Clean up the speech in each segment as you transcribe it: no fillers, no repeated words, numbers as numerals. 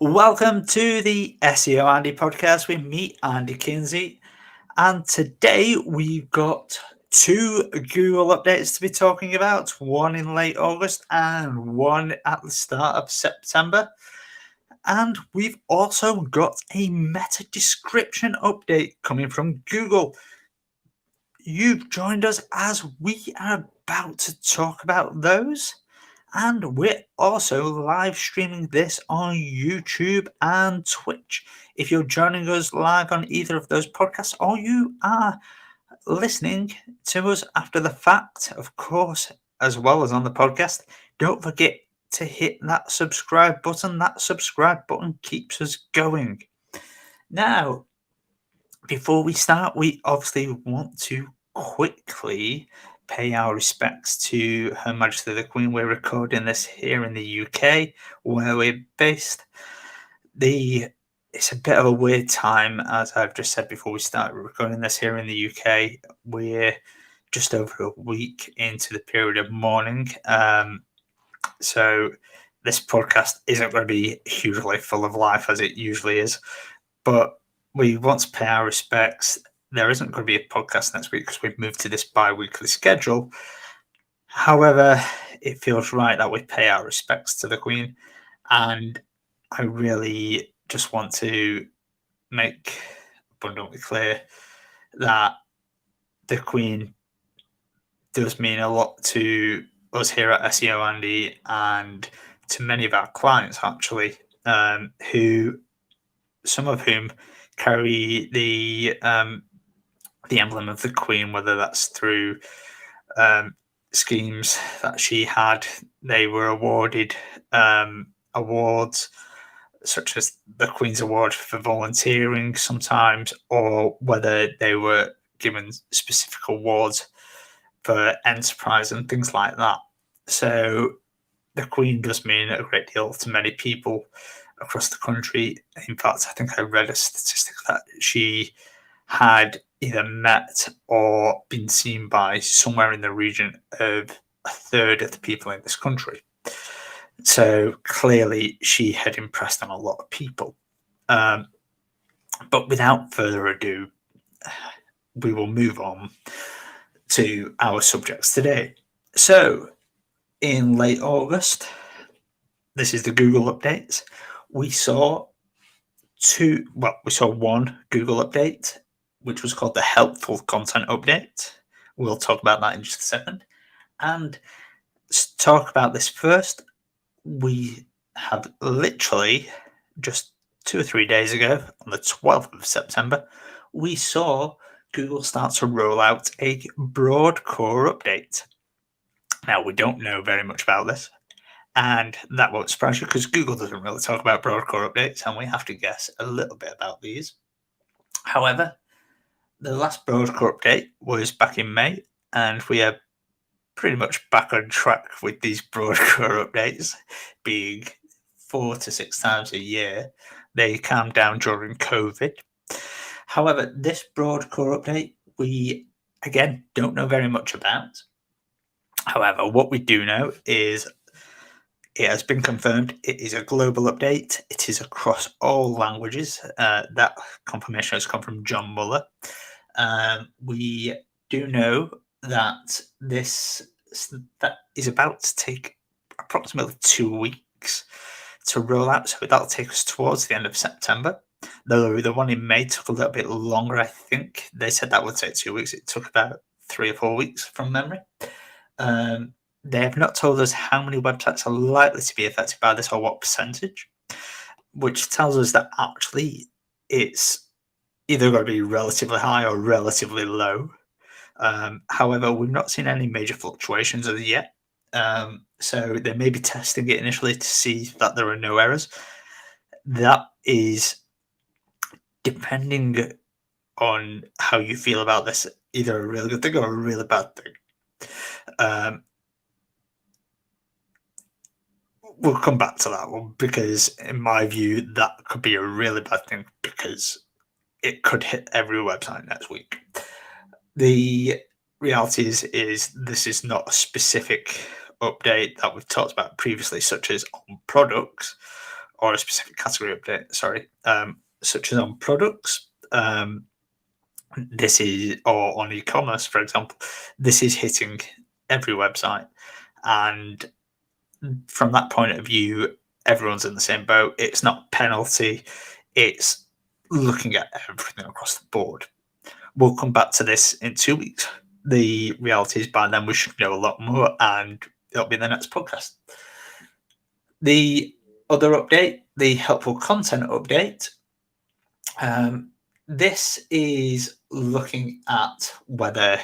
Welcome to the SEO Andy Podcast with me, Andy Kinsey. And today we've got two Google updates to be talking about, one in late August and one at the start of September. And we've also got a meta description update coming from Google. You've joined us as we are about to talk about those. And we're also live streaming this on YouTube and Twitch. If you're joining us live on either of those podcasts or you are listening to us after the fact, of course, as well as on the podcast, don't forget to hit that subscribe button. That subscribe button keeps us going. Now, before we start, we obviously want to quickly pay our respects to Her Majesty the Queen. We're recording this here in the UK, where we're based. It's a bit of a weird time, as I've just said before we start recording this here in the UK. We're just over a week into the period of mourning. So this podcast isn't going to be hugely full of life as it usually is, but we want to pay our respects. There isn't going to be a podcast next week because we've moved to this bi-weekly schedule. However, it feels right that we pay our respects to the Queen, and I really just want to make abundantly clear that the Queen does mean a lot to us here at SEO Andy and to many of our clients, actually, some of whom carry the emblem of the Queen, whether that's through schemes that she had. They were awarded awards such as the Queen's Award for volunteering sometimes, or whether they were given specific awards for enterprise and things like that. So the Queen does mean a great deal to many people across the country. In fact, I think I read a statistic that she had either met or been seen by somewhere in the region of a third of the people in this country. So clearly she had impressed on a lot of people. But without further ado, we will move on to our subjects today. So in late August, this is the Google update. We saw one Google update, which was called the Helpful Content Update. We'll talk about that in just a second. And to talk about this first, we have literally just 2 or 3 days ago, on the 12th of September, we saw Google start to roll out a broad core update. Now, we don't know very much about this, and that won't surprise you because Google doesn't really talk about broad core updates, and we have to guess a little bit about these. However, the last broad core update was back in May, and we are pretty much back on track with these broad core updates being 4 to 6 times a year. They calmed down during COVID. However, this broad core update, we again don't know very much about. However, what we do know is it has been confirmed it is a global update. It is across all languages. That confirmation has come from John Muller. We do know that that is about to take approximately 2 weeks to roll out, so that'll take us towards the end of September. Though the one in May took a little bit longer, I think. They said that would take 2 weeks. It took about 3 or 4 weeks from memory. They have not told us how many websites are likely to be affected by this or what percentage, which tells us that actually it's either going to be relatively high or relatively low. However, we've not seen any major fluctuations as yet. So they may be testing it initially to see that there are no errors. That is depending on how you feel about this, either a really good thing or a really bad thing. We'll come back to that one because, in my view, that could be a really bad thing because it could hit every website next week. The reality is this is not a specific update that we've talked about previously, such as on products, or a specific category update, sorry, such as on products. This is, or on e-commerce, for example, this is hitting every website. And from that point of view, everyone's in the same boat. It's not penalty. It's looking at everything across the board. We'll come back to this in 2 weeks. The reality is by then we should know a lot more, and it'll be the next podcast. The other update, the helpful content update. This is looking at whether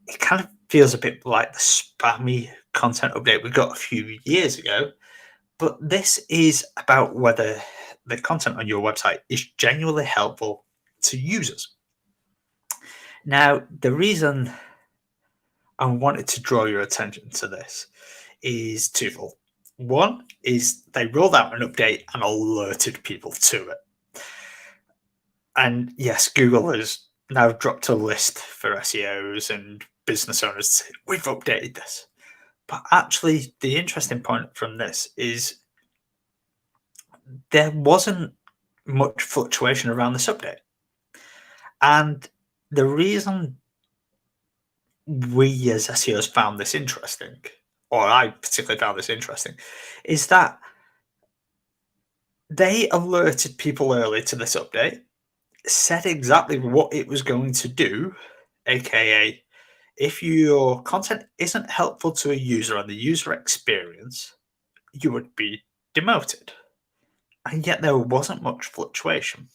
it kind of feels a bit like the spammy content update we got a few years ago, but this is about whether the content on your website is genuinely helpful to users. Now, the reason I wanted to draw your attention to this is twofold. One is they rolled out an update and alerted people to it. And yes, Google has now dropped a list for SEOs and business owners to say, we've updated this. But actually, the interesting point from this is there wasn't much fluctuation around this update. And the reason we as SEOs found this interesting, or I particularly found this interesting, is that they alerted people early to this update, said exactly what it was going to do, aka if your content isn't helpful to a user and the user experience, you would be demoted. And yet there wasn't much fluctuation.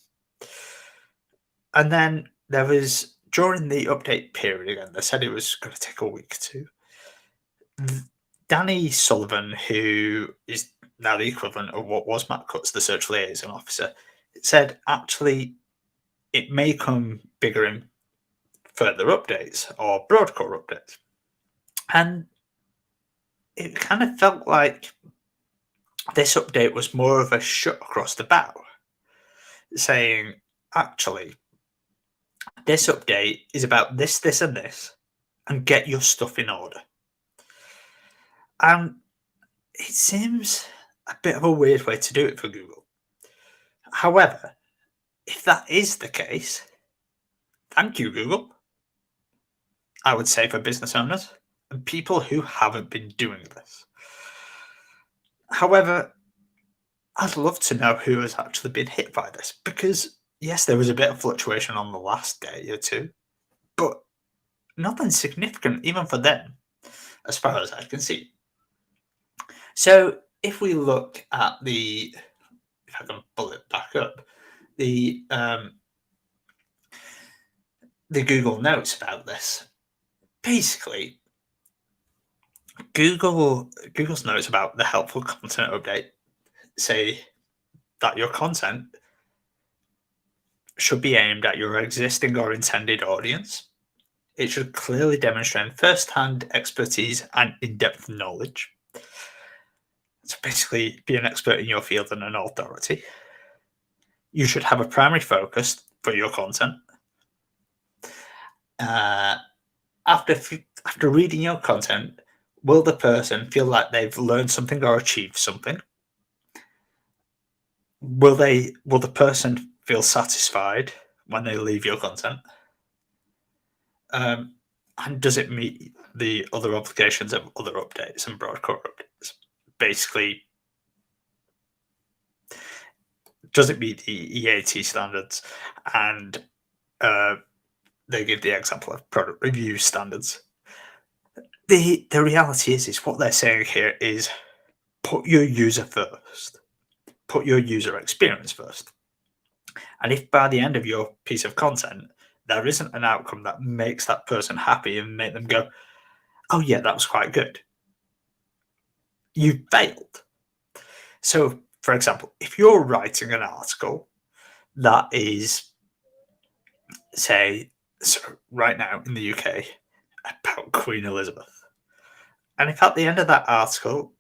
And then there was, during the update period, again, they said it was going to take a week or two. Danny Sullivan, who is now the equivalent of what was Matt Cutts, the search liaison officer, said actually it may come bigger in further updates or broadcore updates. And it kind of felt like this update was more of a shot across the bow, saying, actually, this update is about this, this, and this, and get your stuff in order. And it seems a bit of a weird way to do it for Google. However, if that is the case, thank you, Google. I would say for business owners and people who haven't been doing this. However, I'd love to know who has actually been hit by this, because yes, there was a bit of fluctuation on the last day or two, but nothing significant even for them, as far as I can see. So if we look at if I can pull it back up, the Google notes about this. Basically, Google's notes about the helpful content update say that your content should be aimed at your existing or intended audience. It should clearly demonstrate first-hand expertise and in-depth knowledge. So basically, be an expert in your field and an authority. You should have a primary focus for your content. After reading your content, will the person feel like they've learned something or achieved something? Will the person feel satisfied when they leave your content? And does it meet the other obligations of other updates and broadcore updates? Basically, does it meet the EAT standards? And they give the example of product review standards. The reality is what they're saying here is put your user first. Put your user experience first. And if by the end of your piece of content, there isn't an outcome that makes that person happy and make them go, oh yeah, that was quite good, you failed. So, for example, if you're writing an article that is, say, right now in the UK, about Queen Elizabeth, and if at the end of that article,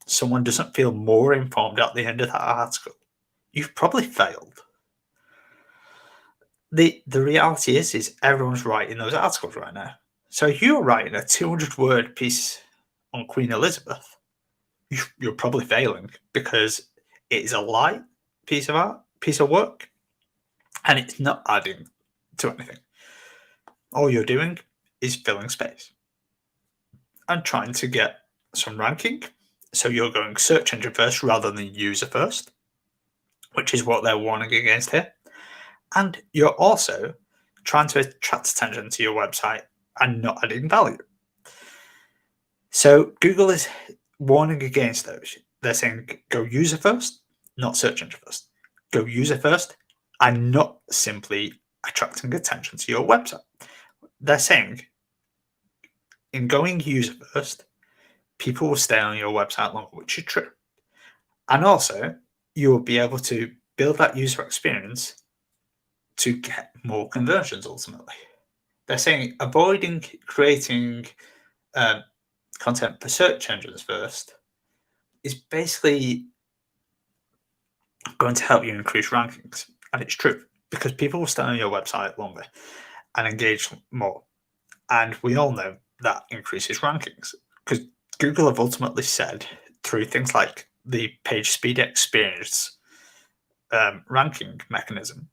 someone doesn't feel more informed at the end of that article, you've probably failed. The reality is everyone's writing those articles right now. So if you're writing a 200-word piece on Queen Elizabeth, you're probably failing because it is a light piece of work, and it's not adding to anything. All you're doing is filling space and trying to get some ranking. So you're going search engine first rather than user first, which is what they're warning against here. And you're also trying to attract attention to your website and not adding value. So Google is warning against those. They're saying go user first, not search engine first. Go user first and not simply attracting attention to your website. They're saying in going user first, people will stay on your website longer, which is true. And also, you will be able to build that user experience to get more conversions ultimately. They're saying avoiding creating content for search engines first is basically going to help you increase rankings. And it's true because people will stay on your website longer and engage more. And we all know that increases rankings because Google have ultimately said through things like the page speed experience ranking mechanism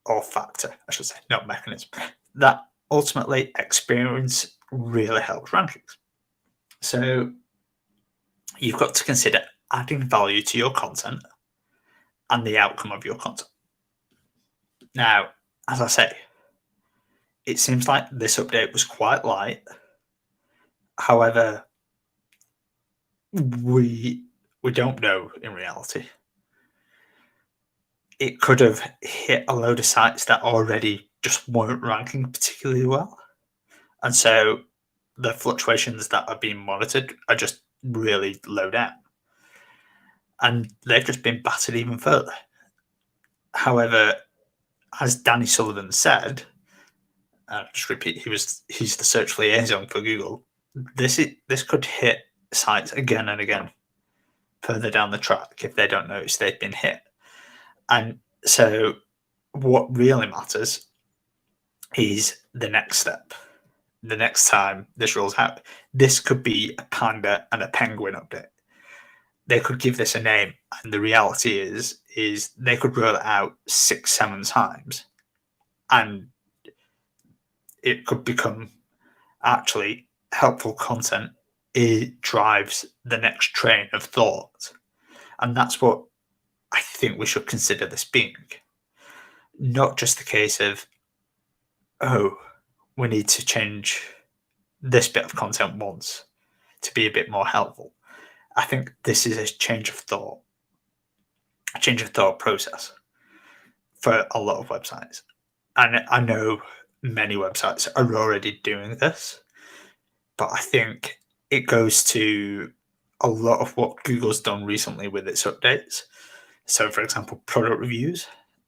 or factor, I should say, not mechanism, that ultimately experience really helps rankings. So you've got to consider adding value to your content and the outcome of your content. Now, as I say, it seems like this update was quite light. However, we don't know in reality. It could have hit a load of sites that already just weren't ranking particularly well. And so the fluctuations that are being monitored are just really low down. And they've just been battered even further. However, as Danny Sullivan said, just repeat, he's the search liaison for Google. This could hit sites again and again further down the track if they don't notice they've been hit. And so what really matters is the next step. The next time this rolls out, this could be a panda and a penguin update. They could give this a name, and the reality is they could roll it out 6-7 times, and it could become actually helpful content. It drives the next train of thought, and that's what I think we should consider this being. Not just the case of, oh, we need to change this bit of content once to be a bit more helpful. I think this is a change of thought process for a lot of websites. And I know many websites are already doing this, but I think it goes to a lot of what Google's done recently with its updates. So, for example, product reviews,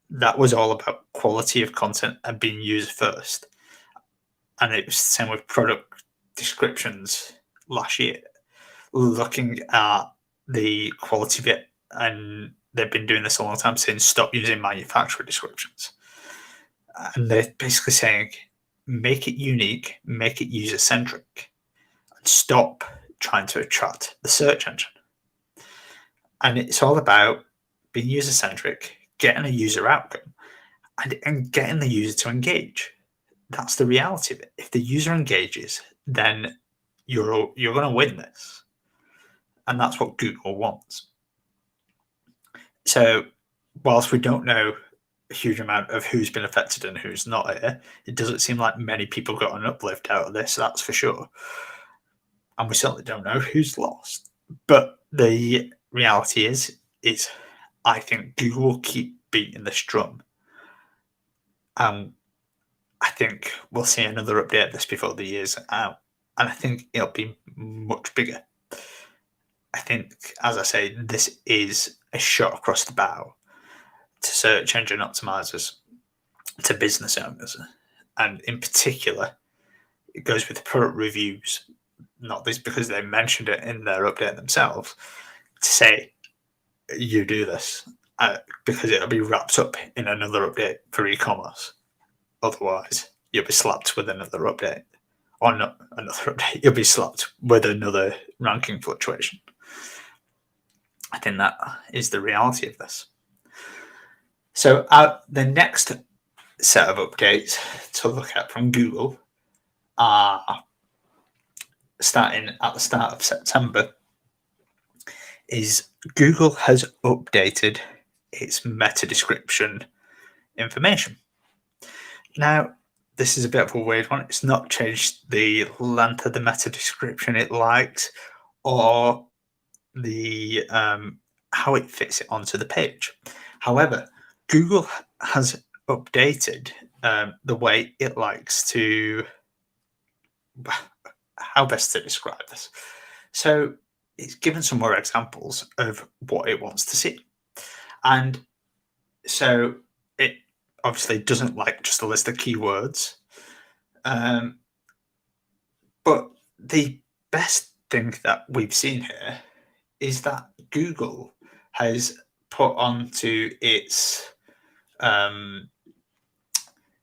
that was all about quality of content and being user first. And it was the same with product descriptions last year, looking at the quality of it. And they've been doing this a long time, saying stop using manufacturer descriptions. And they're basically saying make it unique, make it user-centric, and stop trying to attract the search engine. And it's all about being user-centric, getting a user outcome, and getting the user to engage. That's the reality of it. If the user engages, then you're going to win this. And that's what Google wants. So whilst we don't know a huge amount of who's been affected and who's not here, it doesn't seem like many people got an uplift out of this, that's for sure. And we certainly don't know who's lost. But the reality is I think Google will keep beating this drum. I think we'll see another update of this before the year's out. And I think it'll be much bigger. I think, as I say, this is a shot across the bow to search engine optimizers, to business owners. And in particular, it goes with product reviews, not least because they mentioned it in their update themselves, to say, you do this, because it'll be wrapped up in another update for e-commerce. Otherwise, you'll be slapped with another update or not another update, you'll be slapped with another ranking fluctuation. I think that is the reality of this. So the next set of updates to look at from Google are starting at the start of September. Is Google has updated its meta description information. Now, this is a bit of a weird one. It's not changed the length of the meta description it likes or the how it fits it onto the page. However, Google has updated the way it likes to, how best to describe this. So it's given some more examples of what it wants to see. And so it obviously doesn't like just a list of keywords. But the best thing that we've seen here is that Google has put onto its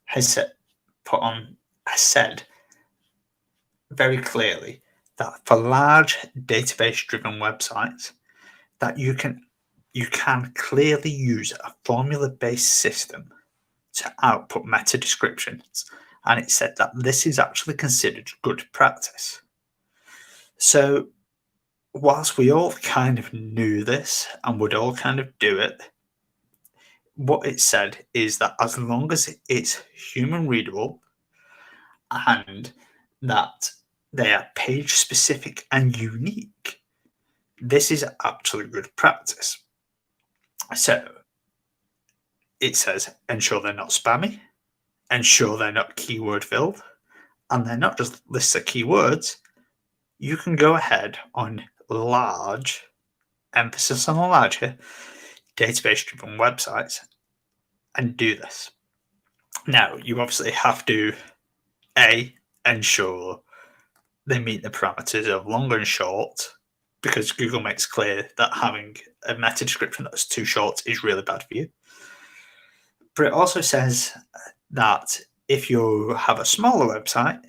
has said very clearly that for large database-driven websites, that you can clearly use a formula-based system to output meta descriptions, and it said that this is actually considered good practice. So whilst we all kind of knew this and would all kind of do it, what it said is that as long as it's human readable and that they are page specific and unique, this is actually good practice. So it says ensure they're not spammy, ensure they're not keyword filled, and they're not just lists of keywords. You can go ahead on large, emphasis on the larger, database-driven websites and do this. Now, you obviously have to ensure they meet the parameters of long and short, because Google makes clear that having a meta description that's too short is really bad for you. But it also says that if you have a smaller website,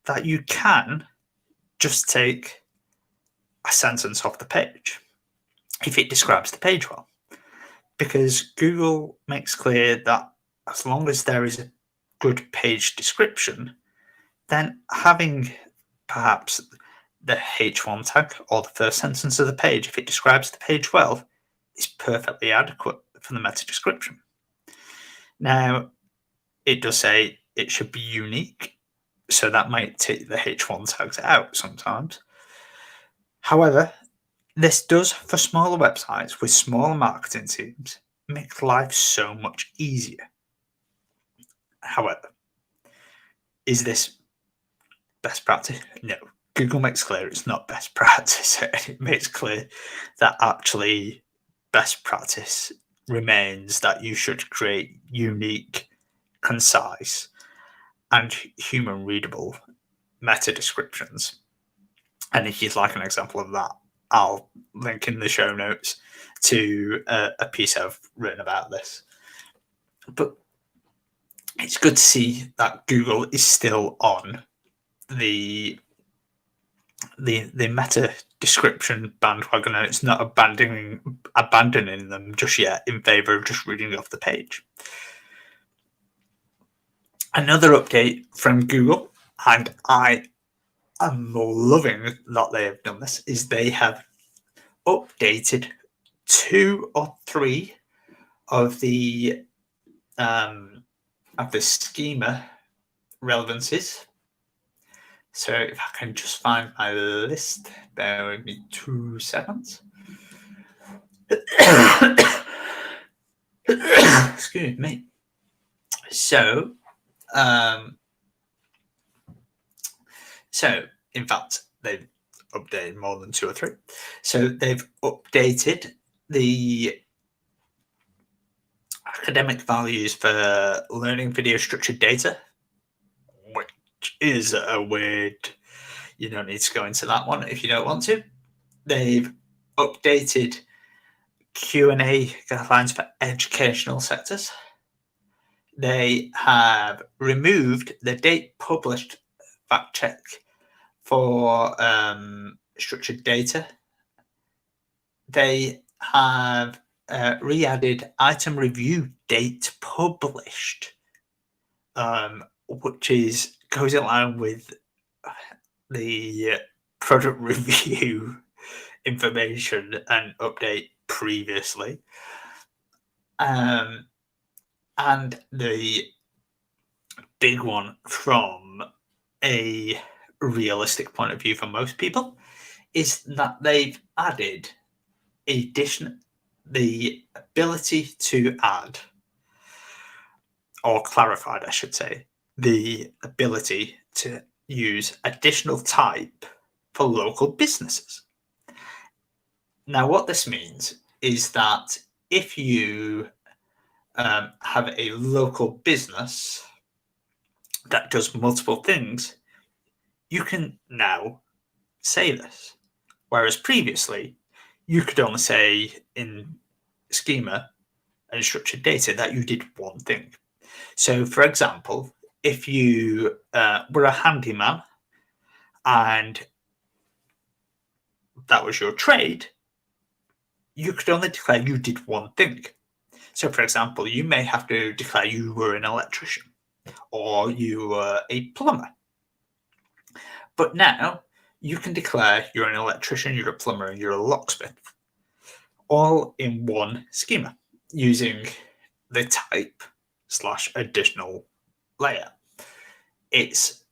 that you can just take a sentence off the page if it describes the page well. Because Google makes clear that as long as there is a good page description, then having perhaps the H1 tag or the first sentence of the page, if it describes the page well, is perfectly adequate for the meta description. Now, it does say it should be unique, so that might take the H1 tags out sometimes. However, this does, for smaller websites with smaller marketing teams, make life so much easier. However, is this best practice? No. Google makes clear it's not best practice. It makes clear that actually best practice remains that you should create unique, concise, and human readable meta descriptions. And if you'd like an example of that, I'll link in the show notes to a piece I've written about this. But it's good to see that Google is still on the meta description bandwagon, and it's not abandoning them just yet in favor of just reading off the page. Another update from Google, and I am loving that they have done this, is they have updated 2 or 3 of the schema relevancies. So if I can just find my list, bear with me 2 seconds. Excuse me. So in fact, they've updated more than 2 or 3. So they've updated the academic values for learning video structured data, which is a weird, you don't need to go into that one if you don't want to. They've updated Q&A guidelines for educational sectors. They have removed the date published fact check for structured data. They have re-added item review date published, which goes in line with the product review information and update previously. And the big one from a realistic point of view for most people is that they've added the ability to add, or clarified, I should say, the ability to use additional type for local businesses. Now, what this means is that if you have a local business that does multiple things, you can now say this. Whereas previously, you could only say in Schema and structured data that you did one thing. So, for example, if you were a handyman and that was your trade, you could only declare you did one thing. So, for example, you may have to declare you were an electrician or you were a plumber. But now you can declare you're an electrician, you're a plumber, and you're a locksmith, all in one schema using the type / additional layer. It's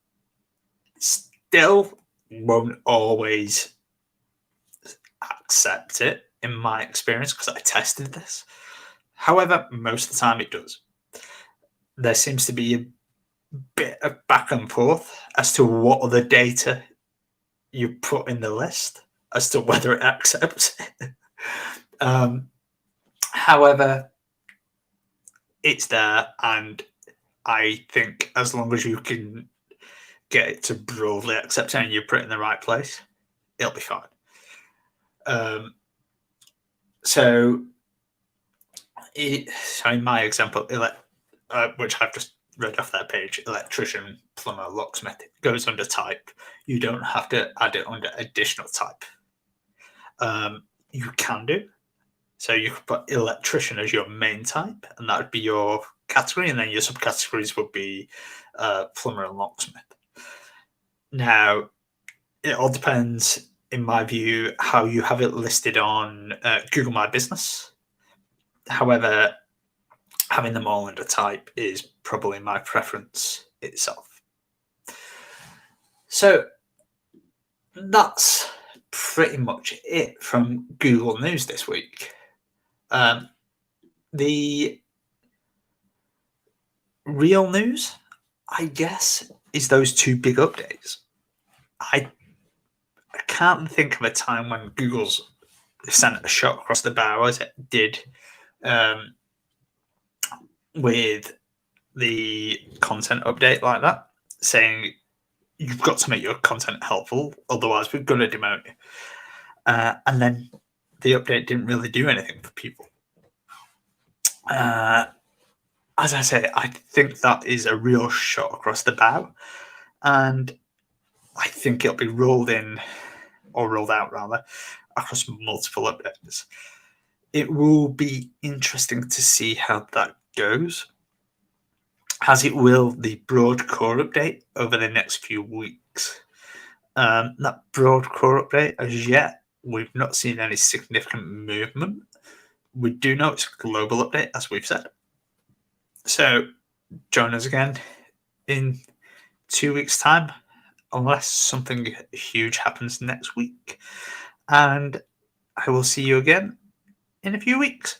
still won't always accept it in my experience because I tested this. However, most of the time it does. There seems to be a bit of back and forth as to what other data you put in the list as to whether it accepts it. However, it's there, and I think as long as you can get it to broadly accept it and you put it in the right place, it'll be fine. So in my example, which I've just read off that page, electrician, plumber, locksmith, it goes under type. You don't have to add it under additional type. You can do. So you could put electrician as your main type, and that would be your category, and then your subcategories would be plumber and locksmith. Now, it all depends, in my view, how you have it listed on Google My Business. However, having them all under type is probably my preference itself. So that's pretty much it from Google News this week. The real news, I guess, is those two big updates. I can't think of a time when Google's sent a shot across the bow as it did with the content update like that, saying you've got to make your content helpful, otherwise we're going to demote you. And then the update didn't really do anything for people. As I say, I think that is a real shot across the bow, and I think it'll be rolled out across multiple updates. It will be interesting to see how that goes, as it will the broad core update over the next few weeks. That broad core update, as yet, we've not seen any significant movement. We do know it's a global update, as we've said. So join us again in 2 weeks' time, unless something huge happens next week. And I will see you again in a few weeks.